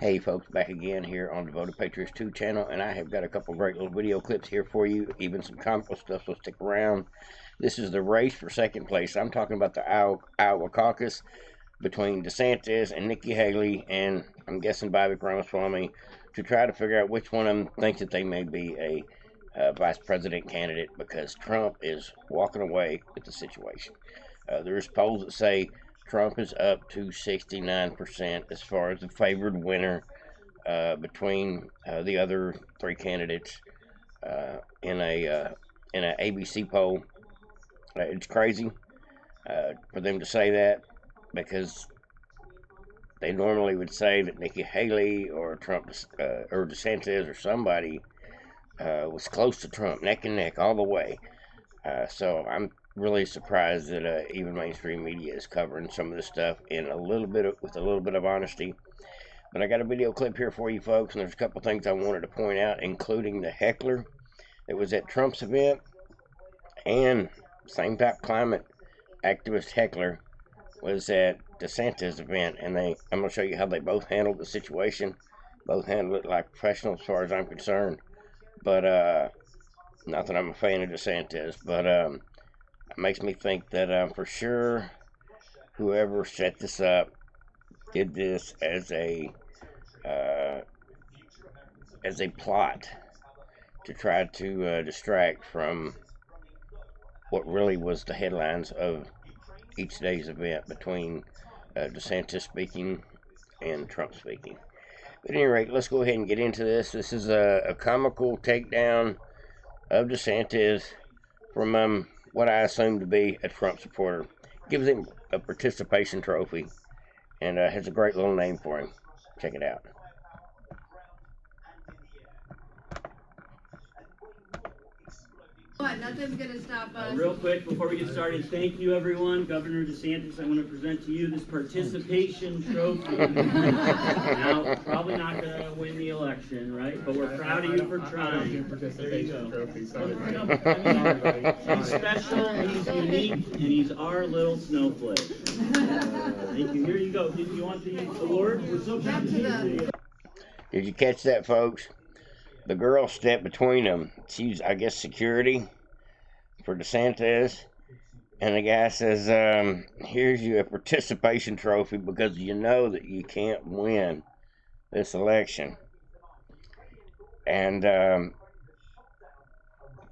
Hey folks, back again here on Devoted Patriots 2 channel, and I have got a couple great little video clips here for you, even some comical stuff, so stick around. This is the race for second place. I'm talking about the Iowa caucus between Desantis and Nikki Haley, and I'm guessing Bobby Ramaswamy, to try to figure out which one of them thinks that they may be a vice president candidate, because Trump is walking away with the situation. There's polls that say Trump is up to 69% as far as the favored winner between the other three candidates in an ABC poll. It's crazy for them to say that, because they normally would say that Nikki Haley or Trump or DeSantis or somebody was close to Trump, neck and neck all the way. So I'm really surprised that even mainstream media is covering some of this stuff in with a little bit of honesty. But I got a video clip here for you folks, and there's a couple things I wanted to point out, including the heckler that was at Trump's event, and same type climate activist heckler was at DeSantis' event, and I'm going to show you how they both handled the situation. Both handled it like professionals as far as I'm concerned. But not that I'm a fan of DeSantis, but it makes me think that for sure whoever set this up did this as a plot to try to distract from what really was the headlines of each day's event between DeSantis speaking and Trump speaking. But at any rate, let's go ahead and get into this. This is a comical takedown of DeSantis from what I assume to be a Trump supporter. Gives him a participation trophy, and has a great little name for him. Check it out. Nothing's going to stop us. Real quick, before we get started, thank you, everyone. Governor DeSantis, I want to present to you this participation trophy. Now, probably not going to win the election, right? But we're proud of you for trying. Participation trophy. Sorry. He's special, he's unique, and he's our little snowflake. Thank you. Here you go. Did you want the award? We're so proud to you. Did you catch that, folks? The girl stepped between them. She's, I guess, security for DeSantis. And the guy says, here's you a participation trophy, because you know that you can't win this election. And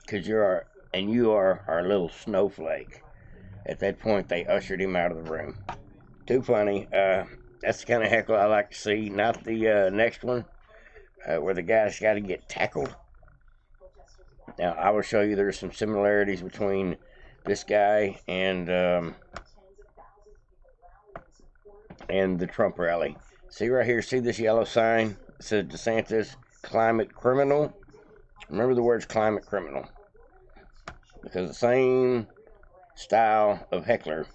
because you are our little snowflake. At that point, they ushered him out of the room. Too funny. That's the kind of heckle I like to see. Not the next one, where the guy's got to get tackled. Now, I will show you there's some similarities between this guy and the Trump rally. See right here, see this yellow sign? It says DeSantis, climate criminal. Remember the words climate criminal, because the same style of heckler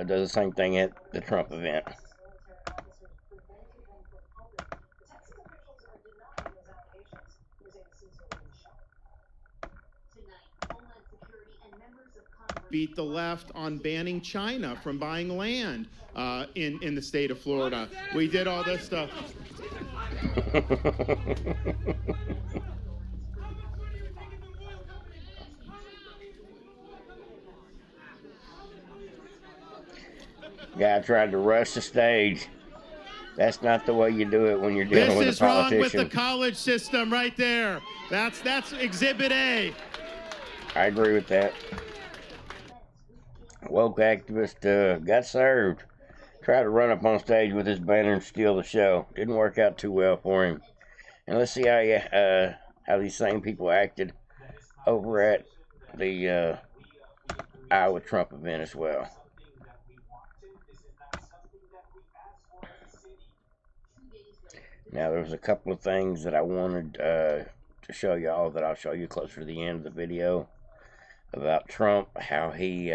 does the same thing at the Trump event. Beat the left on banning China from buying land in the state of Florida. We did all this stuff. Guy tried to rush the stage. That's not the way you do it when you're dealing with a politician. This is wrong with the college system right there. That's Exhibit A. I agree with that. Woke activist got served. Tried to run up on stage with his banner and steal the show. Didn't work out too well for him. And let's see how these same people acted over at the Iowa Trump event as well. Now, there was a couple of things that I wanted to show y'all that I'll show you closer to the end of the video about Trump, how he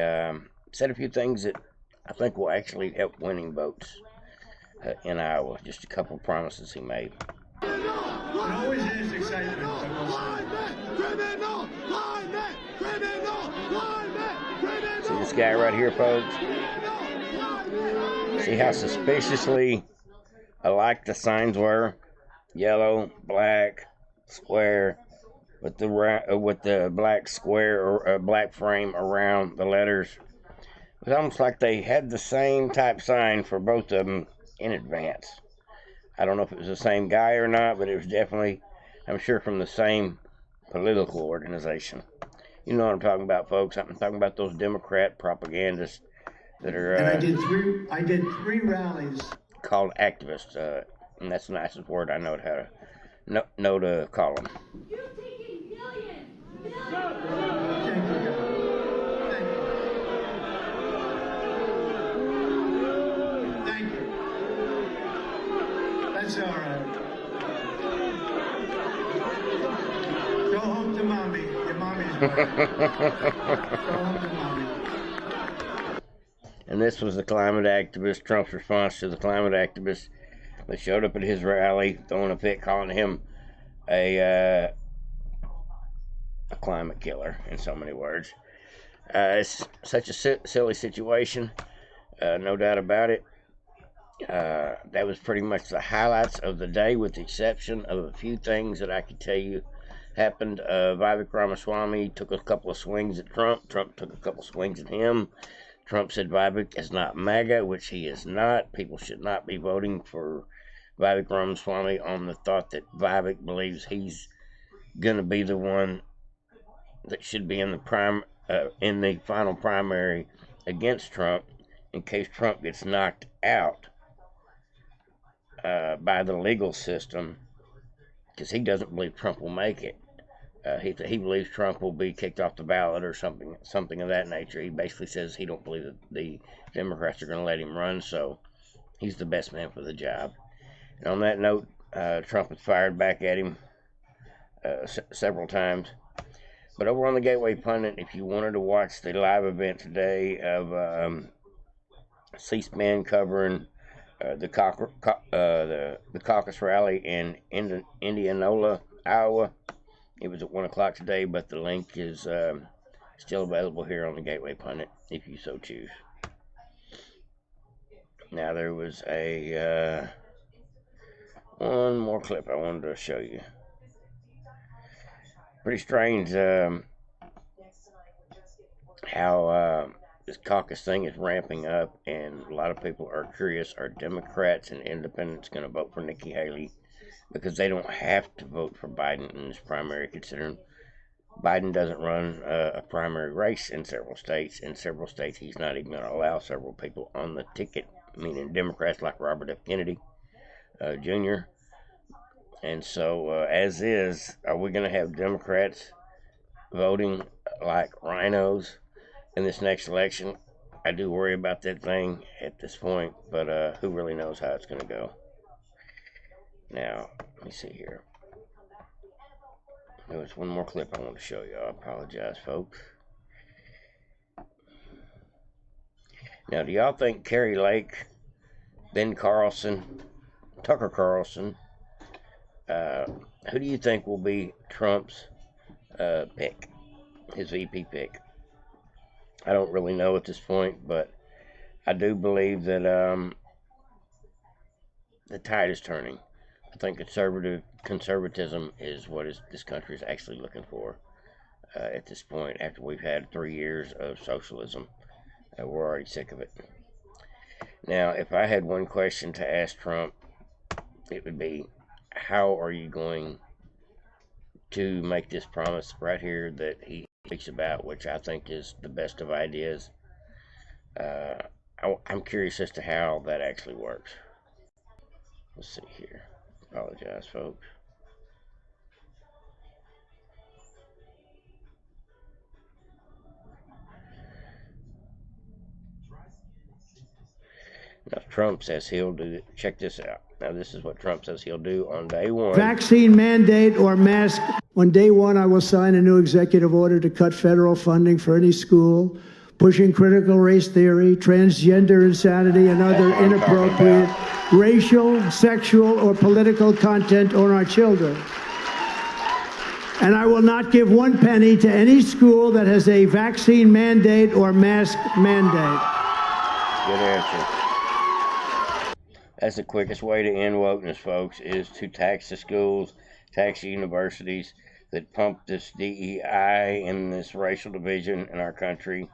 said a few things that I think will actually help winning votes in Iowa. Just a couple of promises he made. Always is excitement. See this guy right here, folks? See how suspiciously Like the signs were yellow, black, square, with the black square or black frame around the letters. It was almost like they had the same type sign for both of them in advance. I don't know if it was the same guy or not, but it was definitely, I'm sure, from the same political organization. You know what I'm talking about, folks. I'm talking about those Democrat propagandists that are And I did three rallies. called activists, and that's the nicest word I know how to know to call them. You're taking millions. Thank you. Thank you. That's all right. Go home to mommy. Your mommy's right. Go home to mommy. And this was the climate activist, Trump's response to the climate activists that showed up at his rally, throwing a fit, calling him a climate killer, in so many words. It's such a silly situation, no doubt about it. That was pretty much the highlights of the day, with the exception of a few things that I could tell you happened. Vivek Ramaswamy took a couple of swings at Trump. Trump took a couple swings at him. Trump said Vivek is not MAGA, which he is not. People should not be voting for Vivek Ramaswamy on the thought that Vivek believes he's going to be the one that should be in the final primary against Trump in case Trump gets knocked out by the legal system, because he doesn't believe Trump will make it. He believes Trump will be kicked off the ballot or something of that nature. He basically says he don't believe that the Democrats are going to let him run, so he's the best man for the job. And on that note, Trump has fired back at him several times. But over on the Gateway Pundit, if you wanted to watch the live event today of C-SPAN covering the caucus rally in Indianola, Iowa, it was at 1 o'clock today, but the link is still available here on the Gateway Pundit, if you so choose. Now, there was one more clip I wanted to show you. Pretty strange how this caucus thing is ramping up, and a lot of people are curious, are Democrats and independents going to vote for Nikki Haley? Because they don't have to vote for Biden in this primary, considering Biden doesn't run a primary race in several states. In several states, he's not even going to allow several people on the ticket, meaning Democrats like Robert F. Kennedy Jr. And so, as is, are we going to have Democrats voting like rhinos in this next election? I do worry about that thing at this point, but who really knows how it's going to go? Now, let me see here. There was one more clip I want to show you. I apologize, folks. Now, do y'all think Carrie Lake, Ben Carlson, Tucker Carlson, who do you think will be Trump's pick, his VP pick? I don't really know at this point, but I do believe that the tide is turning. I think conservatism is what this country is actually looking for at this point, after we've had 3 years of socialism. We're already sick of it. Now, if I had one question to ask Trump, it would be, how are you going to make this promise right here that he speaks about, which I think is the best of ideas? I'm curious as to how that actually works. Let's see here. Apologize, folks. Now, Trump says he'll do it. Check this out. Now, this is what Trump says he'll do on day one. Vaccine mandate or mask. On day one, I will sign a new executive order to cut federal funding for any school pushing critical race theory, transgender insanity, and other inappropriate racial, sexual, or political content on our children. And I will not give 1 penny to any school that has a vaccine mandate or mask mandate. Good answer. That's the quickest way to end wokeness, folks, is to tax the schools, tax the universities that pump this DEI and this racial division in our country.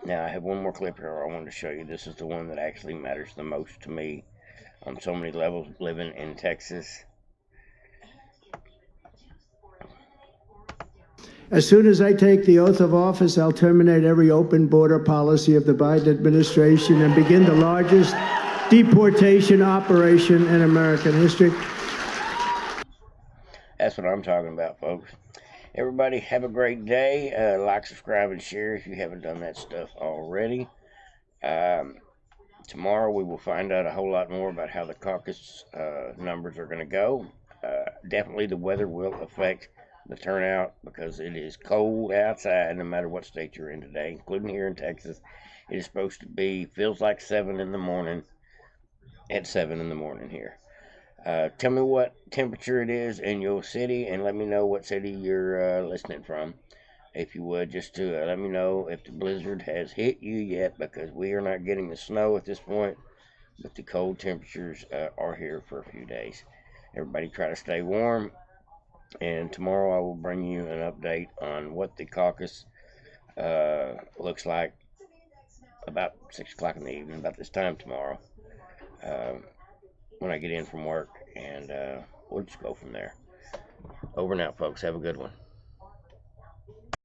Now, I have one more clip here I wanted to show you. This is the one that actually matters the most to me on so many levels living in Texas. As soon as I take the oath of office, I'll terminate every open border policy of the Biden administration and begin the largest deportation operation in American history. That's what I'm talking about, folks. Everybody have a great day. Like, subscribe, and share if you haven't done that stuff already. Tomorrow we will find out a whole lot more about how the caucus numbers are going to go. Definitely the weather will affect the turnout because it is cold outside no matter what state you're in today, including here in Texas. It is supposed to be, feels like 7 in the morning at 7 in the morning here. Tell me what temperature it is in your city and let me know what city you're listening from. If you would, just to let me know if the blizzard has hit you yet, because we are not getting the snow at this point, but the cold temperatures are here for a few days. Everybody try to stay warm, and tomorrow I will bring you an update on what the caucus looks like about 6 o'clock in the evening, about this time tomorrow, when I get in from work, and we'll just go from there. Over and out, folks. Have a good one.